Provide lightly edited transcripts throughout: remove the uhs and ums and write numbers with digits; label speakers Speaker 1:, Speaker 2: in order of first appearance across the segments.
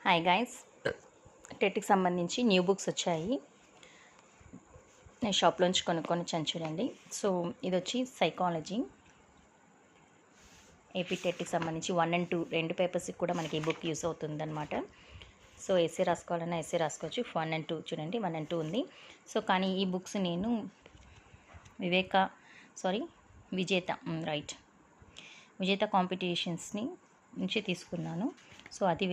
Speaker 1: Hi guys, టెట్కి సంబంధించి new books వచ్చాయి. నేను షాప్లోంచి కొనుక్కొనిచ్చాను చూడండి. సో ఇది వచ్చి సైకాలజీ ఏపీ టెట్కి సంబంధించి 1 and 2 రెండు పేపర్స్కి కూడా మనకి ఈ బుక్ యూస్ అవుతుంది అనమాట. సో ఎస్ఏ రాసుకోవాలన్నా ఎస్ఏ రాసుకోవచ్చు. 1 and 2 చూడండి, 1 and 2 ఉంది. సో కానీ ఈ బుక్స్ నేను విజేత కాంపిటీషన్స్ని నుంచి తీసుకున్నాను. సో అది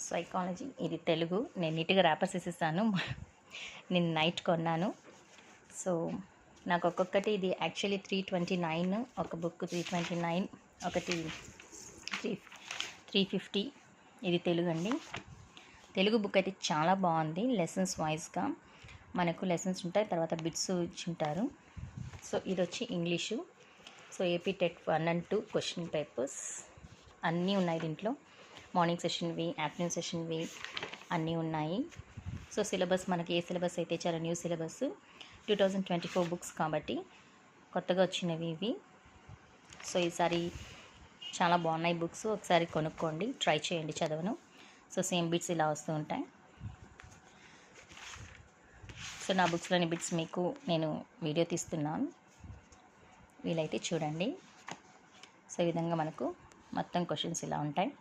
Speaker 1: సైకాలజీ, ఇది తెలుగు. నేను నీట్గా ర్యాపర్స్ వేసిస్తాను. నేను నైట్ కొన్నాను. సో నాకు ఒక్కొక్కటి ఇది యాక్చువల్లీ 329, ఒక బుక్ 329, ఒకటి 350. ఇది తెలుగు అండి. తెలుగు బుక్ అయితే చాలా బాగుంది. లెసన్స్ వైజ్గా మనకు లెసన్స్ ఉంటాయి, తర్వాత బిట్స్ ఇచ్చింటారు. సో ఇది వచ్చి English. So AP TET 1 and 2 question papers అన్నీ ఉన్నాయి దీంట్లో. మార్నింగ్ సెషన్వి, ఆఫ్టర్నూన్ సెషన్వి అన్నీ ఉన్నాయి. సో సిలబస్ మనకి ఏ సిలబస్ అయితే చాలా న్యూ సిలబస్ 2024 బుక్స్ కాబట్టి కొత్తగా వచ్చినవి ఇవి. సో ఈసారి చాలా బాగున్నాయి బుక్స్. ఒకసారి కొనుక్కోండి, ట్రై చేయండి, చదవను. సో సేమ్ బిట్స్ ఇలా వస్తూ ఉంటాయి. సో నా బుక్స్లోని బిట్స్ మీకు నేను వీడియో తీస్తున్నాను, వీలైతే చూడండి. సో ఈ విధంగా మనకు మొత్తం క్వశ్చన్స్ ఇలా ఉంటాయి.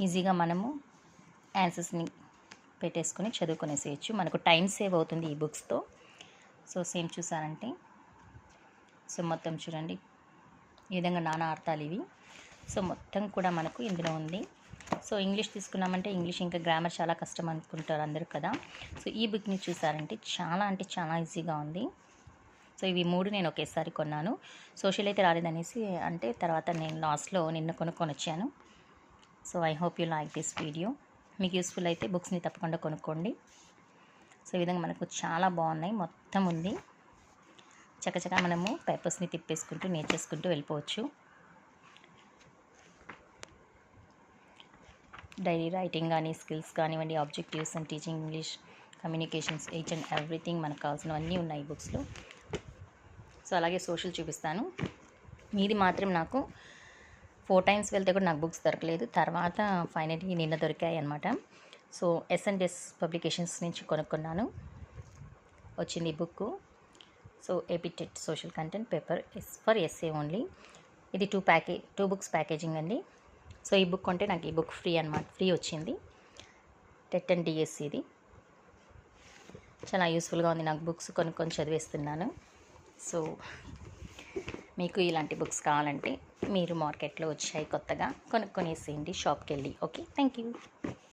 Speaker 1: ఈజీగా మనము ఆన్సర్స్ని పెట్టేసుకొని చదువుకునేసేయచ్చు. మనకు టైం సేవ్ అవుతుంది ఈ బుక్స్తో. సో సేమ్ చూసారంటే సో మొత్తం చూడండి, ఈ విధంగా నానా అర్థాలు ఇవి. సో మొత్తం కూడా మనకు ఇందులో ఉంది. సో ఇంగ్లీష్ తీసుకున్నామంటే ఇంగ్లీష్ ఇంకా గ్రామర్ చాలా కష్టం అనుకుంటారు అందరూ కదా. సో ఈ బుక్ని చూసారంటే చాలా అంటే చాలా ఈజీగా ఉంది. సో ఇవి 3 నేను ఒకేసారి కొన్నాను. సోషల్ అయితే రాలేదనేసి, అంటే తర్వాత నేను లాస్ట్లో నిన్న కొనుక్కొని వచ్చాను. So I hope you like this video. మీకు యూస్ఫుల్ అయితే బుక్స్ని తప్పకుండా కొనుక్కోండి. సో ఈ విధంగా మనకు చాలా బాగున్నాయి, మొత్తం ఉంది. చక్కచక్క మనము పేపర్స్ని తిప్పేసుకుంటూ నేర్చేసుకుంటూ వెళ్ళిపోవచ్చు. డైరీ రైటింగ్ కానీ, స్కిల్స్ కానివ్వండి, objectives and teaching English, communications, each and everything మనకు కావాల్సినవన్నీ ఉన్నాయి ఈ బుక్స్లో. సో అలాగే సోషల్ చూపిస్తాను. మీది మాత్రం నాకు 4 times వెళ్తే కూడా నాకు బుక్స్ దొరకలేదు. తర్వాత ఫైనలీ నిన్న దొరికాయి అనమాట. సో S&S పబ్లికేషన్స్ నుంచి కొనుక్కున్నాను, వచ్చింది ఈ book. So AP TET social content paper for SA only. ఇది 2 బుక్స్ ప్యాకేజింగ్ అండి. సో ఈ బుక్ కొంటే నాకు ఈ బుక్ ఫ్రీ అనమాట, ఫ్రీ వచ్చింది. టెట్ అండ్ డిఎస్సి ఇది చాలా యూస్ఫుల్గా ఉంది. నాకు బుక్స్ కొనుక్కొని చదివేస్తున్నాను. సో మీకు ఇలాంటి బుక్స్ కావాలంటే మీరు మార్కెట్లో వచ్చాయి కొత్తగా, కొనుక్కొనేసేయండి షాప్కి వెళ్ళి. Okay, thank you.